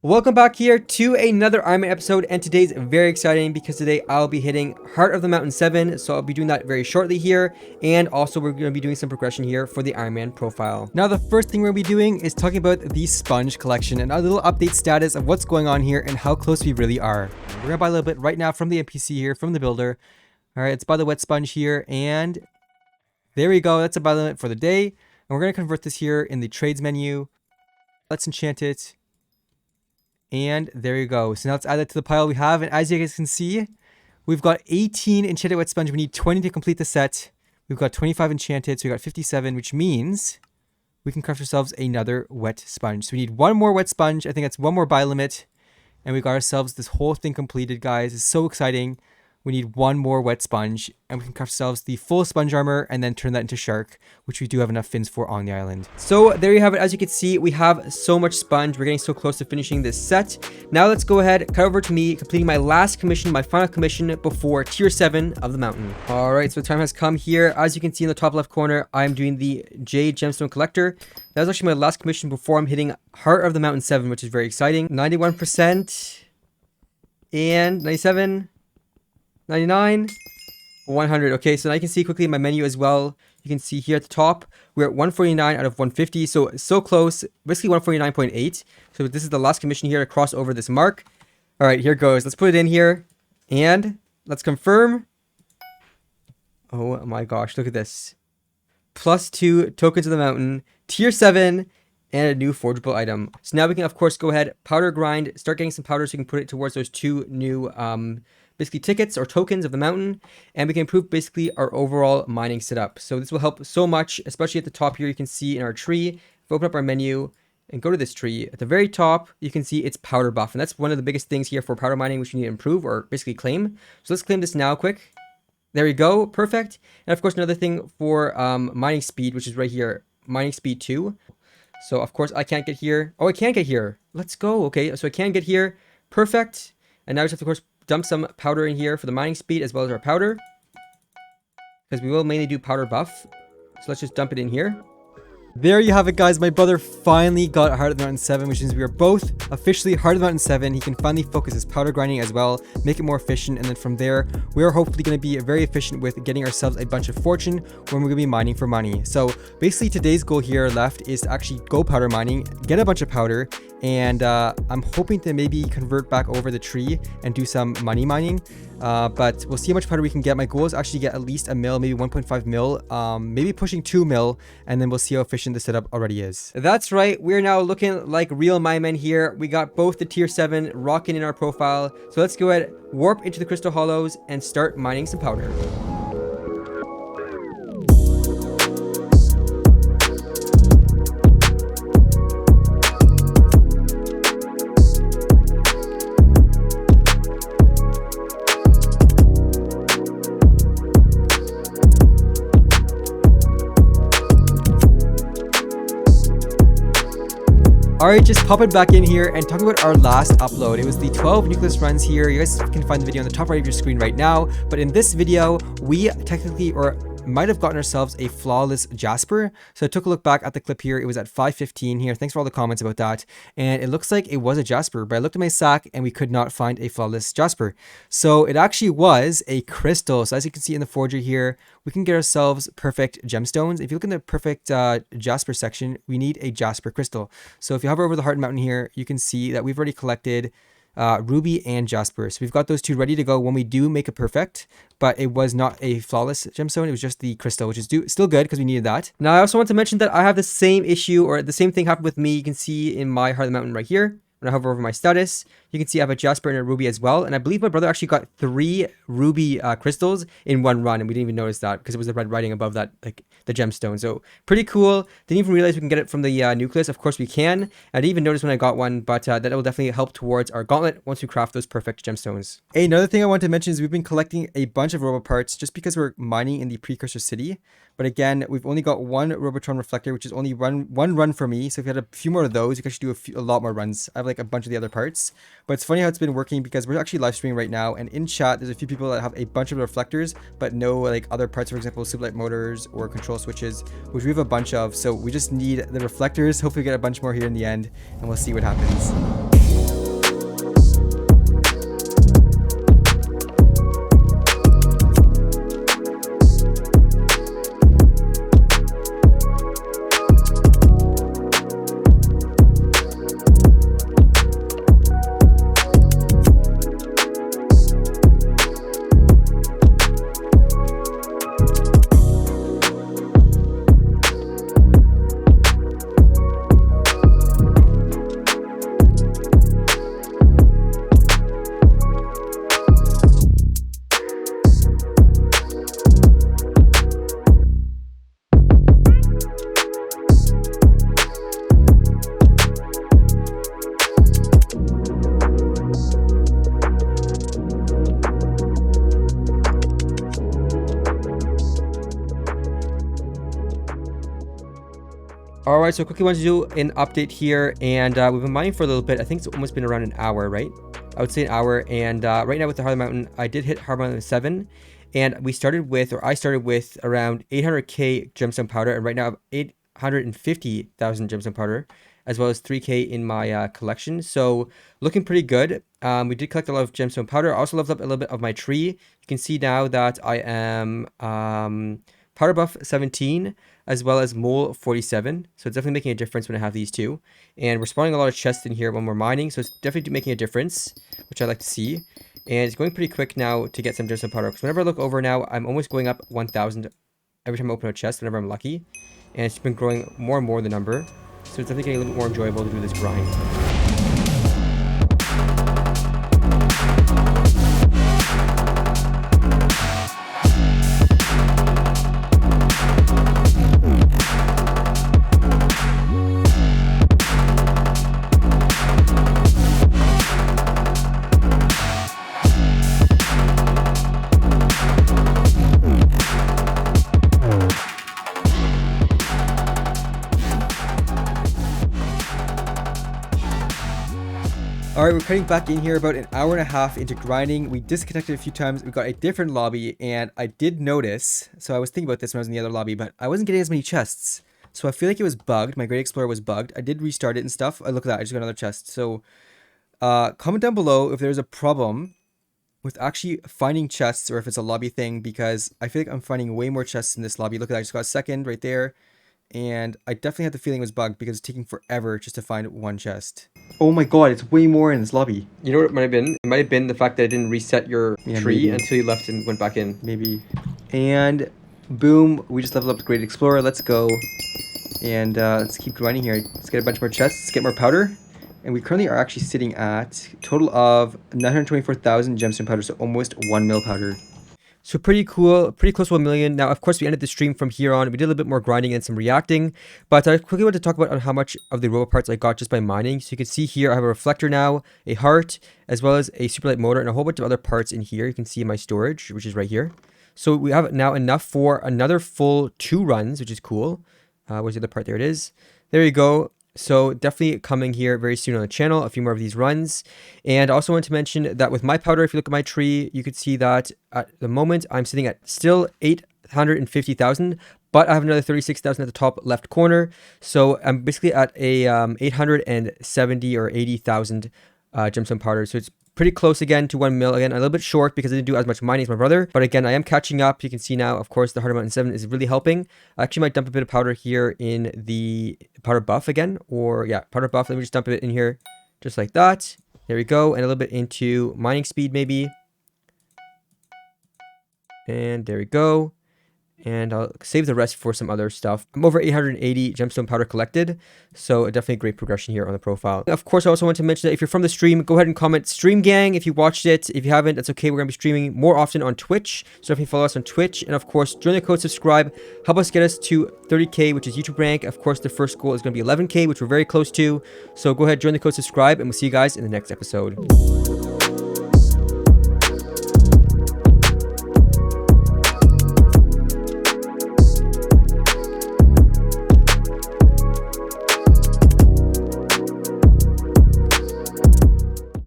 Welcome back here to another Ironman episode, and today's very exciting because today I'll be hitting Heart of the Mountain 7, so I'll be doing that very shortly here, and also we're going to be doing some progression here for the Ironman profile. Now the first thing we're going to be doing is talking about the sponge collection and a little update status of what's going on here and how close we really are. We're going to buy a little bit right now from the NPC here, from the builder. Alright, let's buy the wet sponge here, and there we go, that's a buy limit for the day, and we're going to convert this here in the trades menu. Let's enchant it. And there you go. So now let's add that to the pile we have. And as you guys can see, we've got 18 enchanted wet sponge. We need 20 to complete the set. We've got 25 enchanted. So we got 57, which means we can craft ourselves another wet sponge. So we need one more wet sponge. I think that's one more buy limit. And we got ourselves this whole thing completed, guys. It's so exciting. We need one more wet sponge, and we can craft ourselves the full sponge armor and then turn that into shark, which we do have enough fins for on the island. So there you have it. As you can see, we have so much sponge. We're getting so close to finishing this set. Now let's go ahead, cut over to me, completing my last commission, my final commission before tier 7 of the mountain. All right, so the time has come here. As you can see in the top left corner, I'm doing the Jade Gemstone Collector. That was actually my last commission before I'm hitting Heart of the Mountain 7, which is very exciting. 91% and 97. 99, 100. Okay, so now you can see quickly in my menu as well. You can see here at the top, we're at 149 out of 150. So close, basically 149.8. So this is the last commission here to cross over this mark. All right, here goes. Let's put it in here and let's confirm. Oh my gosh, look at this. +2 tokens of the mountain, tier 7, and a new forgeable item. So now we can, of course, go ahead, powder grind, start getting some powder so we can put it towards those 2 new basically tickets or tokens of the mountain, and we can improve basically our overall mining setup. So this will help so much, especially at the top here. You can see in our tree, if we open up our menu and go to this tree, at the very top, you can see it's powder buff, and that's one of the biggest things here for powder mining, which we need to improve or basically claim. So let's claim this now quick. There we go, perfect. And of course, another thing for mining speed, which is right here, mining speed 2. So of course I can't get here. Oh, I can get here. Let's go. Okay, so I can get here. Perfect. And now we just have to, of course, dump some powder in here for the mining speed as well as our powder, because we will mainly do powder buff. So let's just dump it in here. There you have it, guys. My brother finally got Heart of the Mountain 7, which means we are both officially Heart of the Mountain 7. He can finally focus his powder grinding as well, make it more efficient, and then from there, we're hopefully going to be very efficient with getting ourselves a bunch of fortune when we're going to be mining for money. So basically, today's goal here left is to actually go powder mining, get a bunch of powder, and I'm hoping to maybe convert back over the tree and do some money mining. But we'll see how much powder we can get. My goal is actually get at least a mil, maybe 1.5 mil, maybe pushing 2 mil, and then we'll see how efficient the setup already is. That's right, we're now looking like real mine men here. We got both the tier 7 rocking in our profile. So let's go ahead, warp into the crystal hollows, and start mining some powder. Alright, just popping back in here and talking about our last upload. It was the 12 nucleus runs here. You guys can find the video on the top right of your screen right now. But in this video, we technically, or might have gotten ourselves a flawless Jasper. So I took a look back at the clip here. It was at 5:15 here. Thanks for all the comments about that. And it looks like it was a Jasper, but I looked at my sack and we could not find a flawless Jasper. So it actually was a crystal. So as you can see in the forger here, we can get ourselves perfect gemstones. If you look in the perfect Jasper section, we need a Jasper crystal. So if you hover over the Heart Mountain here, you can see that we've already collected ruby and jasper. So we've got those 2 ready to go when we do make a perfect, but it was not a flawless gemstone. It was just the crystal, which is still good because we needed that. Now I also want to mention that I have the same issue, or the same thing happened with me. You can see in my Heart of the Mountain right here. When I hover over my status, you can see I have a jasper and a ruby as well. And I believe my brother actually got 3 ruby crystals in one run, and we didn't even notice that because it was the red writing above that, like the gemstone. So pretty cool. Didn't even realize we can get it from the nucleus. Of course we can. I didn't even notice when I got one, but that will definitely help towards our gauntlet once we craft those perfect gemstones. Another thing I want to mention is we've been collecting a bunch of robo parts just because we're mining in the precursor city. But again, we've only got 1 Robotron reflector, which is only one run for me. So if you had a few more of those, you could actually do a lot more runs. I have like a bunch of the other parts. But it's funny how it's been working because we're actually live streaming right now, and in chat there's a few people that have a bunch of reflectors but no like other parts, for example superlight motors or control switches, which we have a bunch of. So we just need the reflectors. Hopefully we get a bunch more here in the end, and we'll see what happens. Alright, so quickly wanted to do an update here, and we've been mining for a little bit. I think it's almost been around an hour, right? I would say an hour, and right now with the Heart of the Mountain, I did hit Heart of the Mountain 7, and I started with around 800k gemstone powder, and right now I have 850,000 gemstone powder, as well as 3k in my collection, so looking pretty good. We did collect a lot of gemstone powder. I also leveled up a little bit of my tree. You can see now that I am powder buff 17, as well as mole 47, so it's definitely making a difference when I have these two. And we're spawning a lot of chests in here when we're mining, so it's definitely making a difference, which I like to see. And it's going pretty quick now to get some gemstone powder, because whenever I look over now, I'm almost going up 1,000 every time I open a chest, whenever I'm lucky. And it's been growing more and more, the number, so it's definitely getting a little bit more enjoyable to do this grind. Alright, we're cutting back in here about an hour and a half into grinding. We disconnected a few times. We got a different lobby, and I did notice, so I was thinking about this when I was in the other lobby, but I wasn't getting as many chests. So I feel like it was bugged. My Great Explorer was bugged. I did restart it and stuff. Look at that, I just got another chest. So comment down below if there's a problem with actually finding chests, or if it's a lobby thing, because I feel like I'm finding way more chests in this lobby. Look at that, I just got a second right there. And I definitely had the feeling it was bugged because it's taking forever just to find one chest. Oh my god, it's way more in this lobby. You know what it might have been? It might have been the fact that I didn't reset your tree until you left and went back in. Maybe. And boom, we just leveled up the Great Explorer. Let's go. And let's keep grinding here. Let's get a bunch more chests. Let's get more powder. And we currently are actually sitting at a total of 924,000 gemstone powder, so almost 1 mil powder. So pretty cool, pretty close to 1 million. Now, of course, we ended the stream from here on. We did a little bit more grinding and some reacting, but I quickly want to talk about how much of the robot parts I got just by mining. So you can see here, I have a reflector now, a heart, as well as a super light motor, and a whole bunch of other parts in here. You can see my storage, which is right here. So we have now enough for another full 2 runs, which is cool. Where's the other part? There it is. There you go. So definitely coming here very soon on the channel, a few more of these runs. And I also want to mention that with my powder, if you look at my tree, you could see that at the moment I'm sitting at still 850,000, but I have another 36,000 at the top left corner. So I'm basically at a 870 or 80,000 gemstone powder. So it's pretty close again to 1 mil. Again, a little bit short because I didn't do as much mining as my brother. But again, I am catching up. You can see now, of course, the Heart of Mountain 7 is really helping. I actually might dump a bit of powder here in the powder buff again. Or yeah, powder buff. Let me just dump it in here just like that. There we go. And a little bit into mining speed maybe. And there we go. And I'll save the rest for some other stuff. I'm over 880 gemstone powder collected, so definitely a great progression here on the profile. Of course, I also want to mention that if you're from the stream, go ahead and comment Stream Gang if you watched it. If you haven't, that's okay. We're going to be streaming more often on Twitch, so definitely follow us on Twitch. And of course, join the code subscribe. Help us get us to 30k, which is YouTube rank. Of course, the first goal is going to be 11k, which we're very close to. So go ahead, join the code subscribe, and we'll see you guys in the next episode.